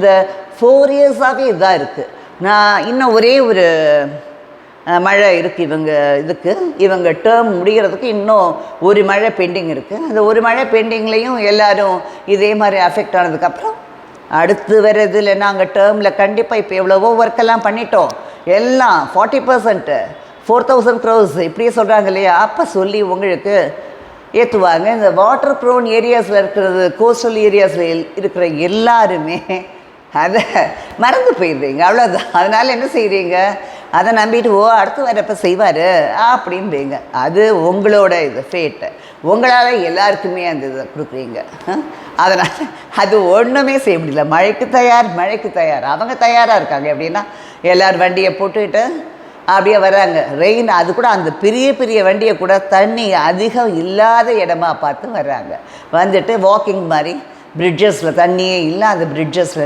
இந்த 4 இயர்ஸாகவே இதாக இருக்குது. நான் இன்னும் ஒரே ஒரு மழை இருக்குது இவங்க டேர்ம் முடிகிறதுக்கு இன்னும் ஒரு மழை பெண்டிங் இருக்குது. அந்த ஒரு மழை பெண்டிங்லேயும் எல்லோரும் இதே மாதிரி அஃபெக்ட் ஆனதுக்கப்புறம் அடுத்து வர்றதில் நாங்கள் டேர்மில் கண்டிப்பாக இப்போ எவ்வளவோ ஒர்க்கெல்லாம் பண்ணிட்டோம், எல்லாம் 40% 4000 crores இப்படியே சொல்கிறாங்க இல்லையா, அப்போ சொல்லி உங்களுக்கு ஏற்றுவாங்க. இந்த வாட்டர் ப்ரோன் ஏரியாஸில் இருக்கிறது, கோஸ்டல் ஏரியாஸில் இருக்கிற எல்லாருமே அதை மறந்து போயிடுறீங்க, அவ்வளோதான். அதனால் என்ன செய்கிறீங்க, அதை நம்பிட்டு அடுத்து வரப்போ செய்வார் அப்படின்றீங்க. அது உங்களோட இது ஃபேட்டு, உங்களால் எல்லாருக்குமே அந்த இதை கொடுக்குறீங்க. அதனால் அது ஒன்றுமே செய்ய முடியல. மழைக்கு தயார் அவங்க தயாராக இருக்காங்க. எப்படின்னா எல்லோரும் வண்டியை போட்டுக்கிட்டு அப்படியே வர்றாங்க. ரெயின் அது கூட அந்த பெரிய வண்டியை கூட தண்ணி அதிகம் இல்லாத இடமா பார்த்து வர்றாங்க. வந்துட்டு வாக்கிங் மாதிரி பிரிட்ஜஸில், தண்ணியே இல்லாத பிரிட்ஜஸில்